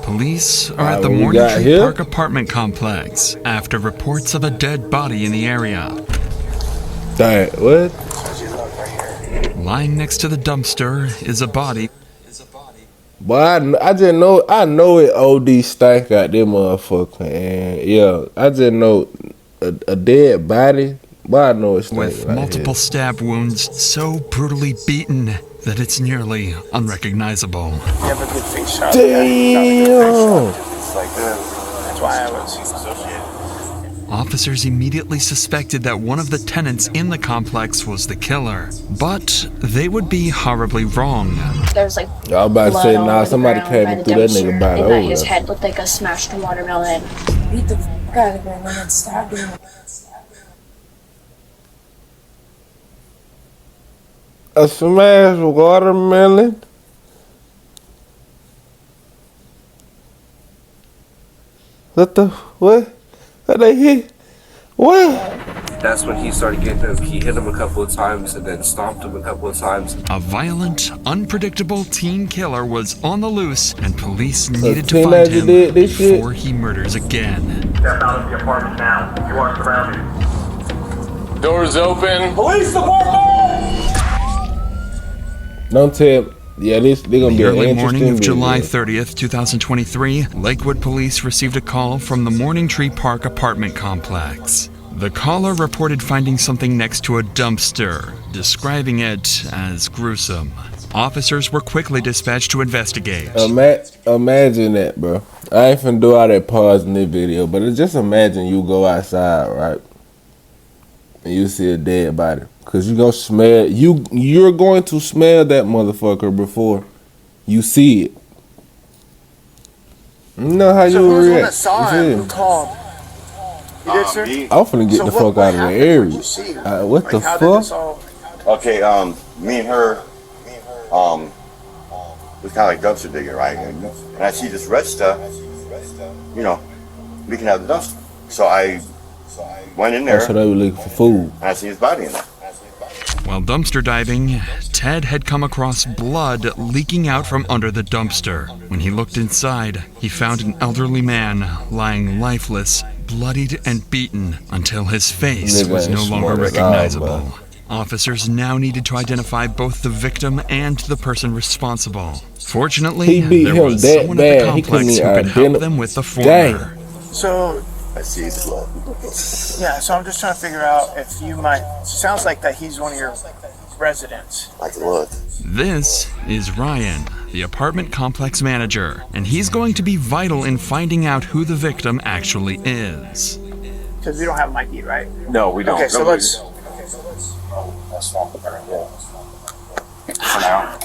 Police are at the Morning Tree Park apartment complex after reports of a dead body in the area. Dang, what? Lying next to the dumpster is a body. But I just know, it OD stank out there, motherfucker. And yeah, I just know a dead body, but I know it stank. With multiple stab wounds so brutally beaten that it's nearly unrecognizable. You have a good face shot. Damn! It's like, that's why I was associated. Officers immediately suspected that one of the tenants in the complex was the killer, but they would be horribly wrong. There was like I was about to say, nah, somebody came and threw that nigga body over. His head looked like a smashed watermelon. Beat the fuck out of him and then stabbed him. A smashed watermelon? What the, what? What they hit? What? That's when he started getting him. He hit him a couple of times and then stomped him a couple of times. A violent, unpredictable teen killer was on the loose, and police needed to find him before he murders again. Step out of the apartment now. You are surrounded. Doors open. Police department! Don't tell. Yeah, they're gonna be the an early interesting morning of video. July 30th, 2023, Lakewood police received a call from the Morning Tree Park apartment complex. The caller reported finding something next to a dumpster, describing it as gruesome. Officers were quickly dispatched to investigate. Imagine that, bro. I ain't finna do all that pause in this video, but just imagine you go outside, right? And you see a dead body. Cause you gonna smell, you're going to smell that motherfucker before you see it. You know how you react. One that saw him, who called? You did, sir? I'm finna get the fuck out of the area. What the fuck? Okay, me and her, was kind of like dumpster digging, right? And I see this red stuff, you know, we can have the dumpster. So I went in there. So they were looking for food. And I see his body in there. While dumpster diving, Ted had come across blood leaking out from under the dumpster. When he looked inside, he found an elderly man lying lifeless, bloodied and beaten until his face was no longer recognizable. Officers now needed to identify both the victim and the person responsible. Fortunately, there was someone at the complex who could help them with the former. So I see his blood. yeah, so I'm just trying to figure out if you might. Sounds like that he's one of your residents. I can look. This is Ryan, the apartment complex manager, and he's going to be vital in finding out who the victim actually is. Because we don't have an ID, right? No, we don't. Okay, so let's. That's not for now.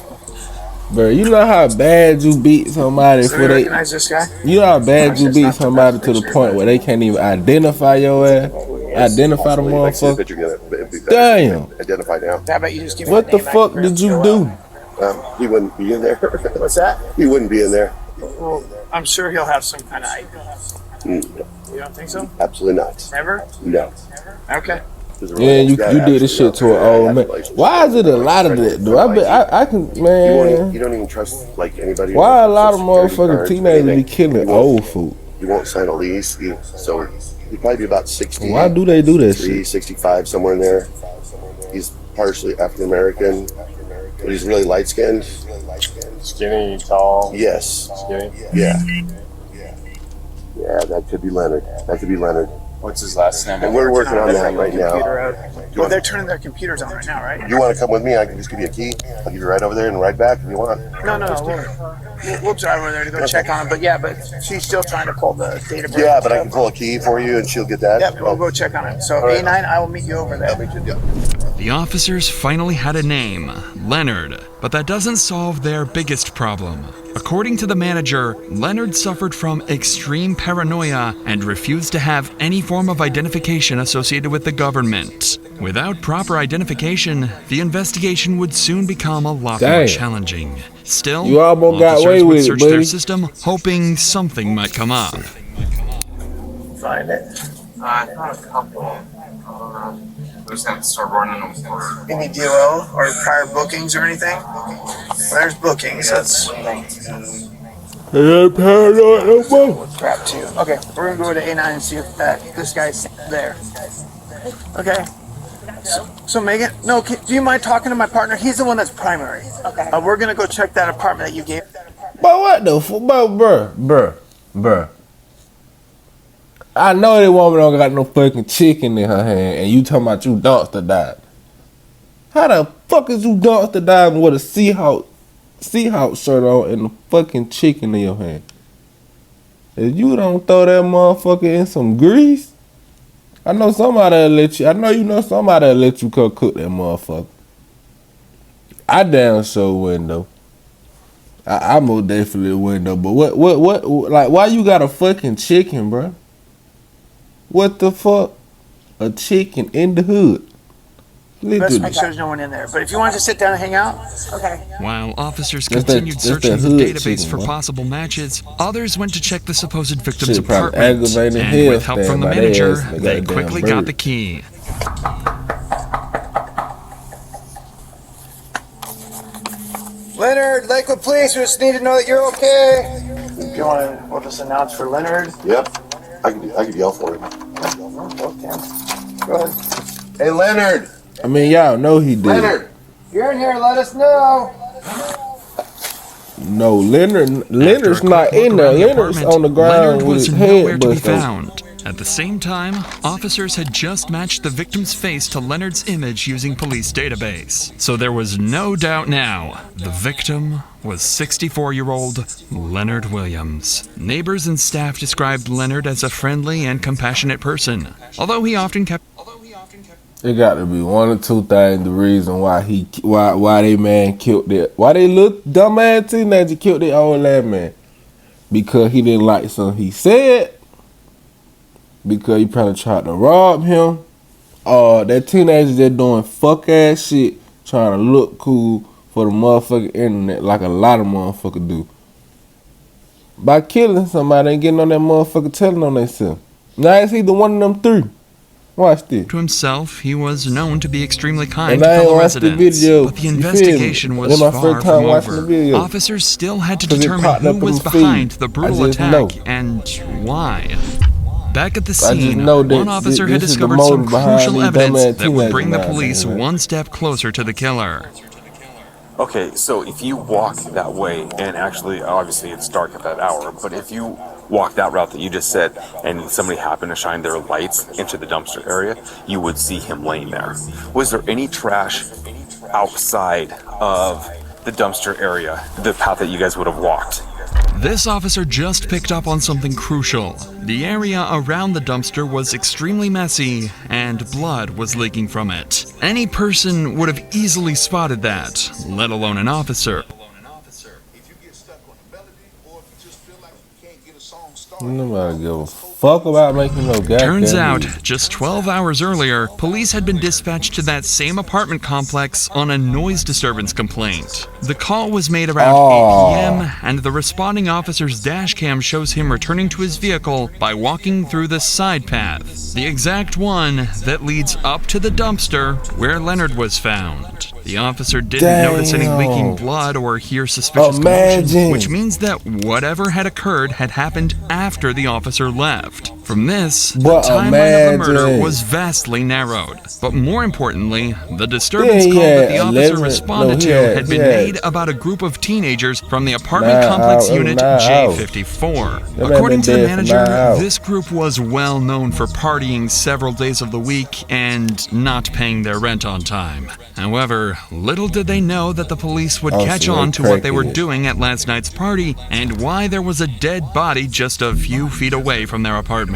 Bro, you know how bad you beat somebody So for you they. recognize this guy? You know how bad you beat somebody to the point where they can't even identify your ass. Identify the motherfucker. Damn. Identify now. How about you just give me What the name, fuck did you do? He wouldn't be in there. What's that? He wouldn't be in there. Well, I'm sure he'll have some kind of ID. Mm, You don't think so? absolutely not. Never? No. Okay. Yeah, you did this shit to an old man. Why is it a lot of that, dude? I can, man. You don't even trust like anybody. Why a lot of motherfucking teenagers be killing old food? You won't sign a lease, so he'd probably be about 60. Why do they do that shit? 65, somewhere in there. He's partially African American, but he's really light skinned. Skinny, tall. Yes. Skinny. Yeah. Yeah, that could be Leonard. What's his last name? And we're working on that right now. Well, they're turning their computers on right now, right? You want to come with me? I can just give you a key. I'll give you a ride over there and ride back if you want. No. We'll drive over there to go check on him. But yeah, she's still trying to pull the data. Yeah, but I can pull a key for you and she'll get that. Yeah, we'll go check on him. So A9, I will meet you over there. The officers finally had a name, Leonard, but that doesn't solve their biggest problem. According to the manager, Leonard suffered from extreme paranoia and refused to have any form of identification associated with the government. Without proper identification, the investigation would soon become a lot more challenging. Still, You almost got away officers would with it, search their buddy. system, hoping something might come up. Find it. I found a couple. We just have to start running them for. Any DOL or prior bookings or anything? There's bookings. That's They ain't paranoid no more. Crap too. Okay, we're gonna go to A9 and see if this guy's there. Okay. So Megan, no, do you mind talking to my partner? He's the one that's primary. Okay. We're gonna go check that apartment that you gave. But what the fuck, bruh. I know that woman don't got no fucking chicken in her hand, and you talking about you dumpster diving. How the fuck is you dumpster diving with a Seahawks shirt on and a fucking chicken in your hand? If you don't throw that motherfucker in some grease, I know somebody'll let you. I know you know somebody'll let you come cook that motherfucker. I damn sure wouldn't though. I most definitely wouldn't though. But what? Like, why you got a fucking chicken, bro? What the fuck? A chicken in the hood? Best make sure there's no one in there. But if you want to sit down and hang out, Okay. While officers That's continued that searching the hood database chicken, for bro. possible matches, others went to check the supposed victim's Shit probably apartment. aggravating And hell with help stand from the by their manager, ass and they they got a damn quickly got bird. the key. Leonard, Lakewood Police, we just need to know that you're okay. If you want to, we'll just announce for Leonard. Yep. I could yell for him. Go ahead. Hey, Leonard. I mean, y'all know he did. Leonard. If you're in here, let us know. No, Leonard's After a not quick in look there. around the Leonard's apartment, on the ground Leonard with was his nowhere head to be bust open. found. At the same time, officers had just matched the victim's face to Leonard's image using police database. So there was no doubt now. The victim was 64-year-old Leonard Williams. Neighbors and staff described Leonard as a friendly and compassionate person, although he often kept It got to be one or two things. The reason why they man killed that, why they little dumbass teenager killed that old lad man, because he didn't like something he said, because he probably tried to rob him, or that teenager just doing fuck ass shit, trying to look cool for the motherfucking internet, like a lot of motherfuckers do. By killing somebody and getting on that motherfucker telling on themselves. Now it's either one of them three. Watch this. to himself, he was known to be extremely kind And to I ain't fellow watched the residents, video. but the You feel me? investigation was This my far first time from watching the over. video. Officers still had to 'Cause it determine popped who up in was the feed. behind the I brutal just attack know. and why. Back at the I just scene, know that one officer had this is the discovered some motive behind crucial these evidence dumbass that would bring the teenagers police nowadays. one step closer to the killer. Okay, so if you walk that way, and actually, obviously it's dark at that hour, but if you walk that route that you just said, and somebody happened to shine their lights into the dumpster area, you would see him laying there. Was there any trash outside of the dumpster area, the path that you guys would have walked? This officer just picked up on something crucial. The area around the dumpster was extremely messy, and blood was leaking from it. Any person would have easily spotted that, let alone an officer. Nobody give a fuck about making no goddamn Turns out, music. just 12 hours earlier, police had been dispatched to that same apartment complex on a noise disturbance complaint. The call was made around 8 p.m., and the responding officer's dash cam shows him returning to his vehicle by walking through the side path, the exact one that leads up to the dumpster where Leonard was found. The officer didn't notice any leaking blood or hear suspicious commotion, which means that whatever had occurred had happened after the officer left. From this, the timeline of the murder was vastly narrowed. But more importantly, the disturbance call that the officer responded to had been made about a group of teenagers from the apartment complex unit J54. According to the manager, this group was well known for partying several days of the week and not paying their rent on time. However, little did they know that the police would catch on to what they were doing at last night's party and why there was a dead body just a few feet away from their apartment.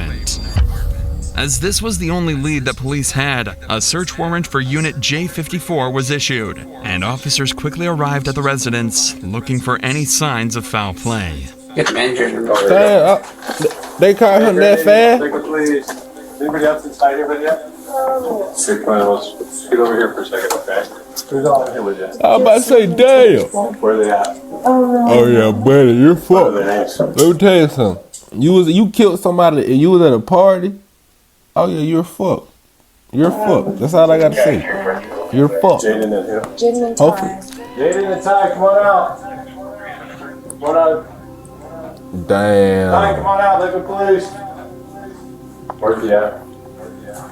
As this was the only lead that police had, a search warrant for Unit J54 was issued, and officers quickly arrived at the residence looking for any signs of foul play. Get the manager. Damn, they caught him that fast? Please. Anybody else inside here with you? Sick plan, let's get over here for a second, okay? Who's all in here with you? I was about to say, damn. Where are they at? Oh yeah, buddy, you're fucked. Their names. Let me tell you something. You killed somebody and you was at a party. Oh yeah, you're fucked. You're fucked. That's all I gotta say. You're fucked. Jaden and who? Jaden and Hopefully. Ty. Jaden and Ty, come on out. Come on out. Damn. Come on out, look at police. Where's he at?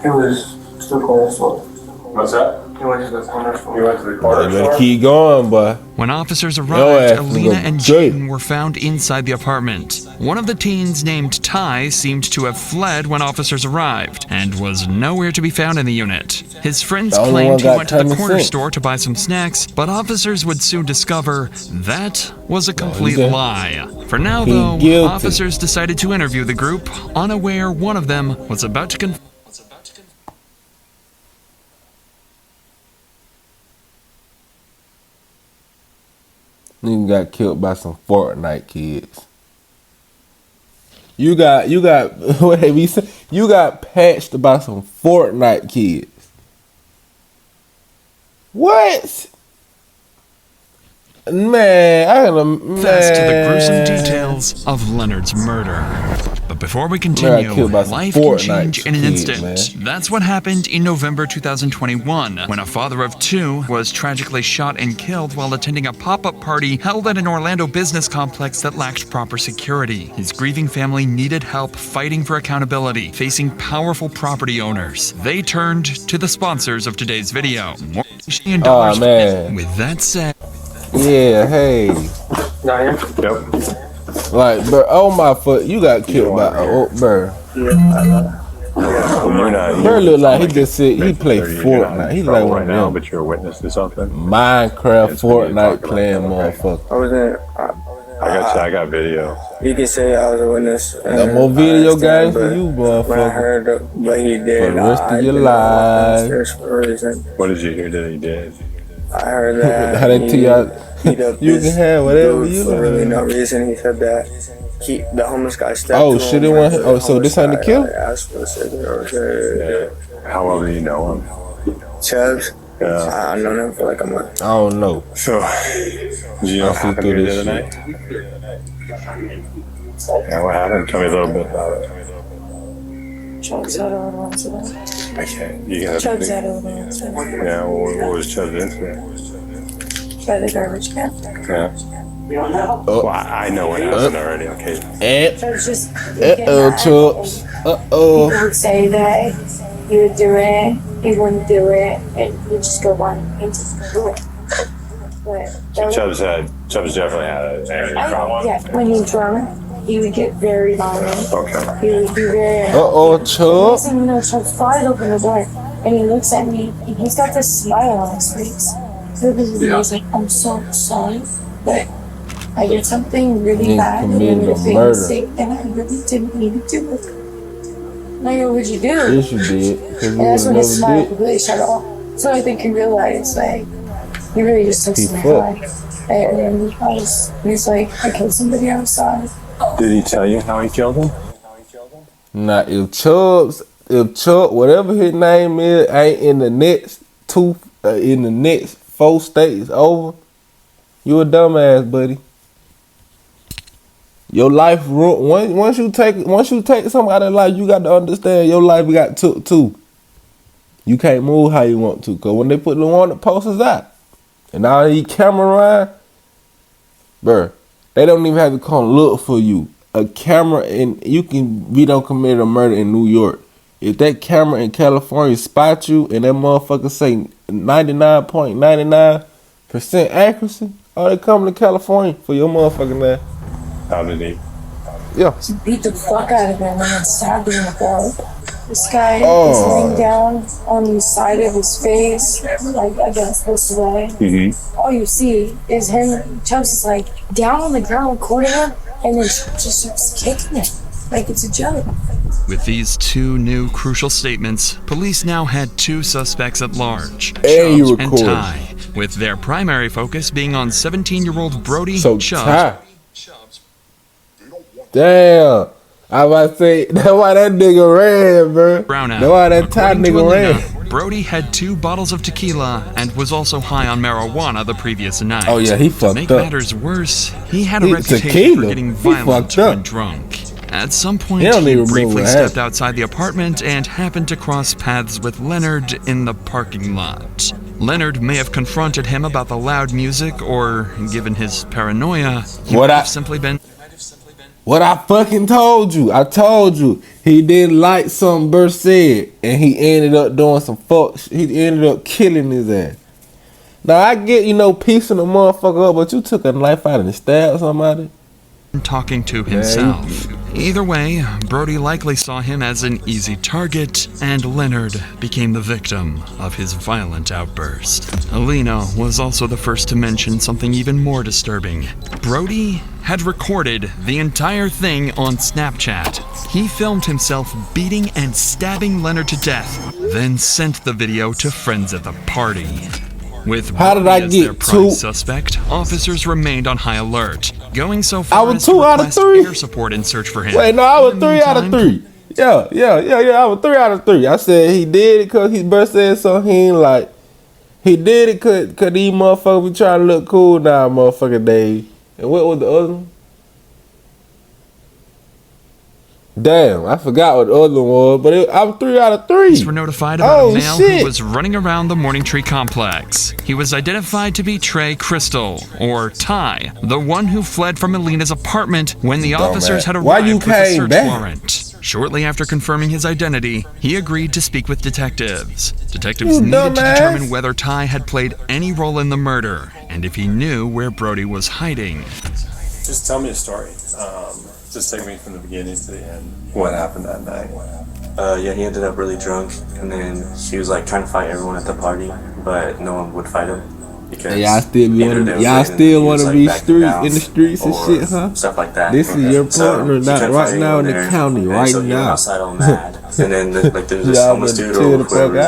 It was to the corner store. What's that? He went to the corner store. You went to the corner Better store? keep going, boy. When officers Yo, arrived, ass Alina look and good. Jaden were found inside the apartment. One of the teens, named Ty, seemed to have fled when officers arrived and was nowhere to be found in the unit. His friends The only claimed one he got went to the common corner sense. store to buy some snacks, but officers would soon discover that was a complete did. lie. For now, He though, guilty. officers decided to interview the group, unaware one of them was about to confess. Nigga got killed by some Fortnite kids. You got what have you said? You got patched by some Fortnite kids. What? Man, I gotta Fast to the gruesome details of Leonard's murder. But before we continue, killed by some life can Fortnite change in an kids, instant. man. That's what happened in November 2021, when a father of two was tragically shot and killed while attending a pop-up party held at an Orlando business complex that lacked proper security. His grieving family needed help fighting for accountability, facing powerful property owners. They turned to the sponsors of today's video. More and Oh man. With that said, Yeah, hey. Not here? Yep. Like, bro, oh my foot, you got killed by bro. You're not. Bro look like he just said he played Fortnite. He's like one right now, of them but you're a witness to something. Minecraft It's when you talk Fortnite about playing that, okay. motherfucker. I was in. I got video. You can say I was a witness. Got more video understand, games than you, When I motherfucker. heard what he did, For the rest of I your didn't walk life. downstairs for a reason. What did you hear that he did? I heard that How they tell y'all beat up you can this have whatever dude you for really no want. reason. He said that the homeless guy stepped Oh, to shit, him. it wasn't- and oh, so this ain't the homeless kill? guy, asked for a cigarette or How well do you know him? Chubbs. Yeah. I've known him for like a month. I don't know. So, did you know what I see happened through here this the other shit. night? Yeah, what happened? Tell me a little bit about it. Chubbs had a little incident. I can't. You gotta. Chubbs had a little incident. Yeah. What was Chubb's incident? By the garbage can. Yeah. Well, I know what happened already. Okay. Chubbs just. Chops. People would say that he would do it, he wouldn't do it, and he'd just go on and just do it. But that was, Chubbs definitely had an angry problem. yeah, when he drunk, he would get very violent. Okay. He would be very. Chup. Next thing you know, Chubbs flies open the door, and he looks at me, and he's got this smile on his face. So he's like, I'm so sorry, but I did something really Nigga bad, and I committed made a a big murder. mistake, and I really didn't mean to do it. And I go, what'd you do? Yes, you did. Because you And that's when would his never smile did. completely shut off. So I think he realized, like, he really just took He some fucked. life. And he's like, I killed somebody outside. Did he tell you how he killed him? Now, if Chuck, whatever his name is, ain't in the next in the next 4 states over, you a dumbass, buddy. Your life once you take somebody's life, you got to understand your life got took too. You can't move how you want to, cause when they put the wanted posters out, and all these camera around, bruh, they don't even have to come look for you. A camera you can be done commit a murder in New York. If that camera in California spot you and that motherfucker say 99.99% accuracy, oh, they coming to California for your motherfucking ass. How did he? Yeah. He beat the fuck out of him and then stabbed him in the throat. This guy is Oh. laying down on the side of his face, like against this way. Mm-hmm. All you see is him, Chubbs is like down on the ground recording him, and then just starts kicking him like it's a joke. with these two new crucial statements, police now had 2 suspects at large, Hey, you Chubbs and recording. Ty, with their primary focus being on 17-year-old Brody So Chubbs. Ty. Damn. I about to say, that's why that nigga ran, bro. Brownout. That's why that Ty According to nigga Alina, ran. Brody had 2 bottles of tequila and was also high on marijuana the previous night. Oh, yeah, he To fucked make up. matters worse, he had a He- reputation tequila? for getting He violent fucked up. when drunk. At some point, He don't he even remember briefly what stepped happened. outside the apartment and happened to cross paths with Leonard in the parking lot. Leonard may have confronted him about the loud music, or, given his paranoia, he What might I- have simply been What I fucking told you. I told you. He didn't like something Bert said. And he ended up doing some fuck shit. He ended up killing his ass. Now I get, piecing the motherfucker up, but you took a knife out and stabbed somebody? Talking to himself. Either way, Brody likely saw him as an easy target, and Leonard became the victim of his violent outburst. Alina was also the first to mention something even more disturbing. Brody had recorded the entire thing on Snapchat. He filmed himself beating and stabbing Leonard to death, then sent the video to friends at the party. With Brody as their prime suspect, officers remained on high alert, going so far as to request air support and search for him. Wait, no, I was 3 out of 3. Yeah, I was 3 out of 3. I said he did it because his birth said so. He ain't like, he did it because these motherfuckers be trying to look cool now, motherfucker Dave. And what was the other one? Damn, I forgot what the other one was, but I was 3 out of 3. Police were notified about a male who was running around the Morning Tree complex. He was identified to be Trey Crystal, or Ty, the one who fled from Alina's apartment when the officers had arrived with a search warrant. Shortly after confirming his identity, he agreed to speak with detectives. Detectives needed to determine whether Ty had played any role in the murder, and if he knew where Brody was hiding. Just tell me a story. Just take me from the beginning to the end. What happened that night? Yeah, he ended up really drunk, and then he was like trying to fight everyone at the party, but no one would fight him because y'all still want to be in the streets and shit, huh? Stuff like that. This is your partner, not right now in the county, right so now. Outside all mad, and then there's this homeless dude or whoever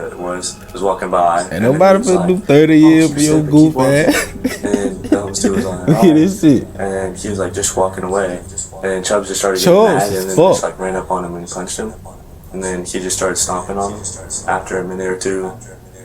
it was walking by. And nobody finna do 30 years for your goof ass. And the homeless dude was on Look at this shit. And he was like just walking away. And Chubbs just started getting mad and then just like ran up on him and punched him. And then he just started stomping on him. After a minute or two,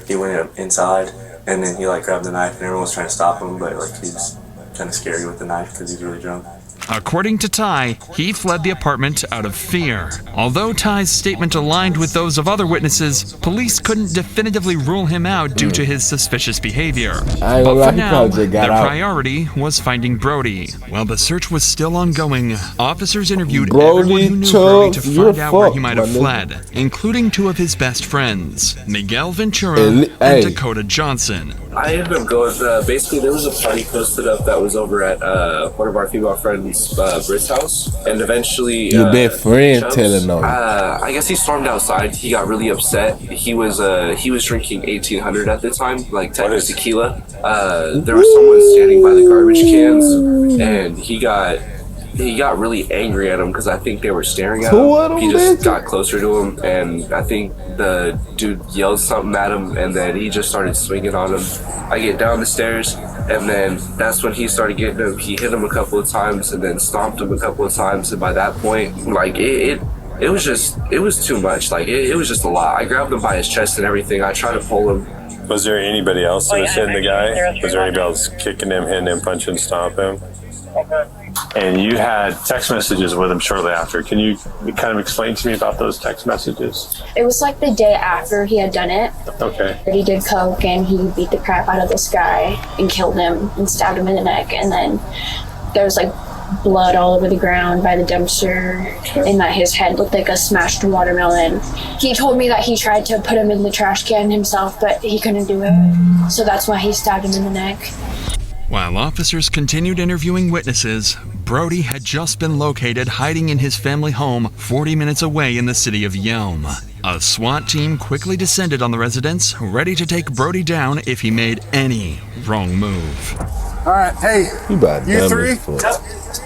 he went up inside and then he like grabbed the knife and everyone was trying to stop him, but like he's kind of scary with the knife because he's really drunk. According to Ty, he fled the apartment out of fear. Although Ty's statement aligned with those of other witnesses, police couldn't definitively rule him out due to his suspicious behavior. But for now, their priority was finding Brody. While the search was still ongoing, officers interviewed everyone who knew Brody to find out where he might have fled, including 2 of his best friends, Miguel Ventura and Dakota Johnson. I ended up going, basically there was a party posted up that was over at one of our female friends' Britt's house, and eventually your best friend Chubbs, telling on I guess he stormed outside. He got really upset. He was drinking 1800 at the time, like type of tequila. There was someone standing by the garbage cans, and he got really angry at him because I think they were staring at him. He just got closer to him, and I think the dude yelled something at him, and then he just started swinging on him. I get down the stairs, and then that's when he started getting him. He hit him a couple of times, and then stomped him a couple of times, and by that point, like it was too much. Like it was just a lot. I grabbed him by his chest and everything. I tried to pull him. Was there anybody else that was hitting the guy? Was there anybody else kicking him, hitting him, punching, stomping him? And you had text messages with him shortly after. Can you kind of explain to me about those text messages? It was like the day after he had done it. Okay. He did coke and he beat the crap out of this guy and killed him and stabbed him in the neck. And then there was like blood all over the ground by the dumpster, and that his head looked like a smashed watermelon. He told me that he tried to put him in the trash can himself, but he couldn't do it. So that's why he stabbed him in the neck. While officers continued interviewing witnesses, Brody had just been located hiding in his family home 40 minutes away in the city of Yelm. A SWAT team quickly descended on the residence, ready to take Brody down if he made any wrong move. All right, hey, you 3.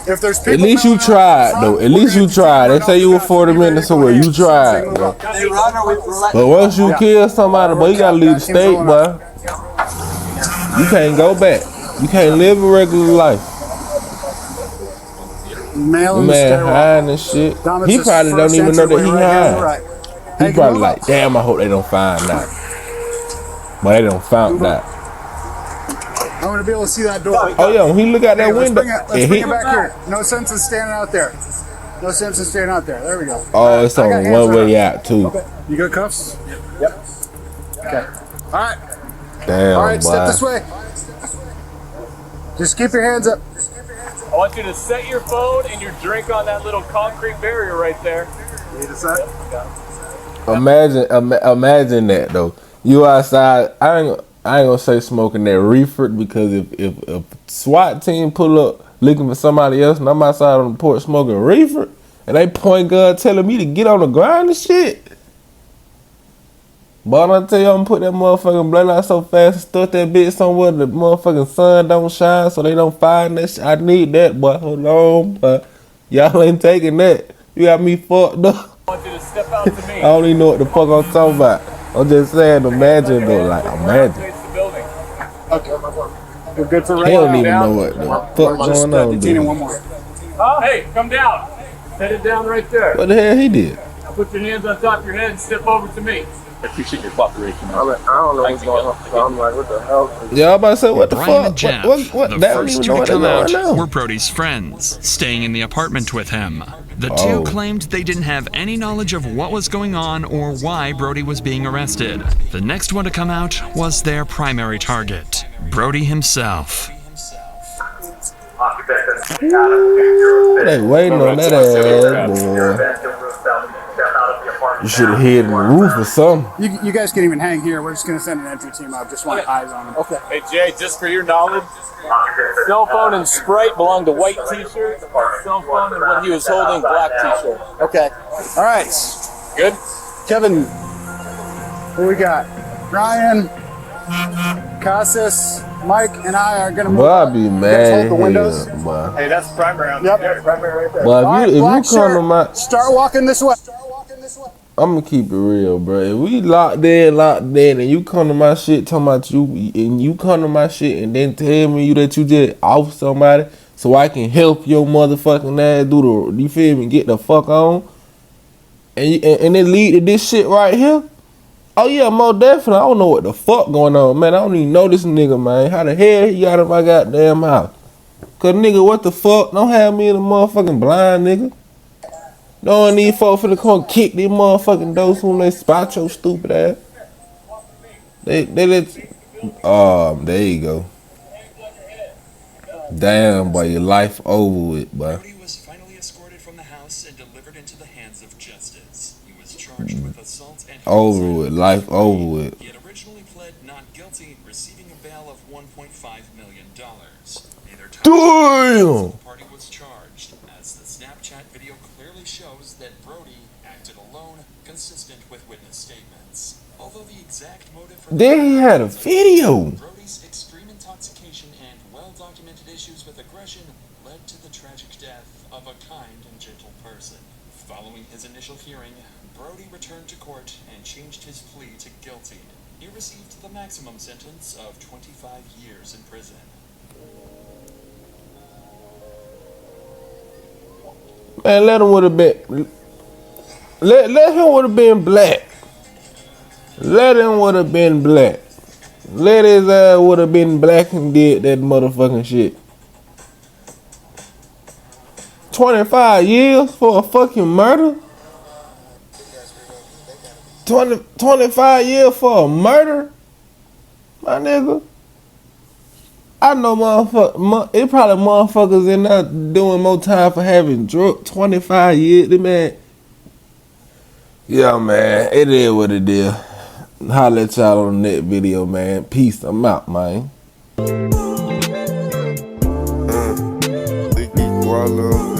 If there's people at least you tried, though. At least you tried. They say you were 40 minutes away. You tried, bro. But once you kill somebody, boy, you gotta leave the state, boy. You can't go back. You can't live a regular life. The man hiding and shit. He probably don't even know that he hiding. He probably like, damn, I hope they don't find that. But they don't found that. I'm gonna be able to see that door. Oh yeah, when he look out that window. Let's bring it back here. No sense in standing out there. No sense in standing out there. There we go. Oh, it's on one way out too. You got cuffs? Yep. Okay. All right. Damn. All right, boy. step this way. Just keep your hands up. I want you to set your phone and your drink on that little concrete barrier right there. Need a set? Imagine that though. You outside. I ain't gonna say smoking that reefer, because if a SWAT team pull up looking for somebody else and I'm outside on the porch smoking reefer and they point gun telling me to get on the ground and shit. But I tell you, I'm gonna put that motherfucking blood out so fast and stuff that bitch somewhere the motherfucking sun don't shine so they don't find that shit. I need that, boy. Hold on, but y'all ain't taking that. You got me fucked up. I want you to step out to me. I don't even know what the fuck I'm talking about. I'm just saying, imagine though, like imagine. Okay. We're good for right He don't now. even know what the fuck going on, dude. One more. Hey, come down. Head it down right there. What the hell he did? Put your hands on top of your head and step over to me. I appreciate your cooperation. I don't know what's going on. So I'm like, what the hell? Yeah, I'm about to say, what the Brian fuck? and Jeff, What? the They don't first even two know to what they're come doing out right now. were Brody's friends, staying in the apartment with him. The two Oh. claimed they didn't have any knowledge of what was going on or why Brody was being arrested. The next one to come out was their primary target, Brody himself. They waiting on that ass, boy. You should have hid in the roof or something. You guys can even hang here. We're just gonna send an entry team out. Just want eyes on them. Okay. Hey, Jay, just for your knowledge, cell phone and Sprite belonged to white t-shirt. Cell phone and what he was holding, black t-shirt. Okay. All right. Good? Kevin, who we got? Ryan, Casas, Mike, and I are gonna move. Boy, I be mad hold the windows. here, boy. Hey, that's primary on Yep. there. Primary right there. But if you Black come to shirt. my, Start walking this way. I'm gonna keep it real, bro. If we locked in, and you come to my shit talking about you, and you come to my shit and then tell me that you just off somebody so I can help your motherfucking ass do the, you feel me, get the fuck on, and it lead to this shit right here. Oh yeah, most definitely. I don't know what the fuck going on, man. I don't even know this nigga, man. How the hell he got in my goddamn house? Cause nigga, what the fuck? Don't have me in a motherfucking blind, nigga. Don't need folks finna come kick these motherfucking doors when they spot your stupid ass. They let. There you go. Damn, boy, your life over with, boy. Brody was finally escorted from the house and delivered into the hands of justice. He was charged with assault and Over with, life over with. He had originally pled not guilty, receiving a bail of $1.5 million. Neither Damn! party was charged, as the Snapchat video clearly shows that Brody acted alone, consistent with witness statements. Although the exact motive for Then he had a video. Brody's extreme intoxication and well-documented issues with aggression led to the tragic death of a kind and gentle person. Following his initial hearing, Brody returned to court and changed his plea to guilty. He received the maximum sentence of 25 years in prison. Man, let him would have been. Let him would have been black. Let him would have been black. Let his ass would have been black and did that motherfucking shit. 25 years for a fucking murder? 25 years for a murder? My nigga. I know it probably motherfuckers in there doing more time for having drug 25 years. Man. Yeah, man. It is what it is. Holla at y'all on the next video, man. Peace. I'm out, man. Brother.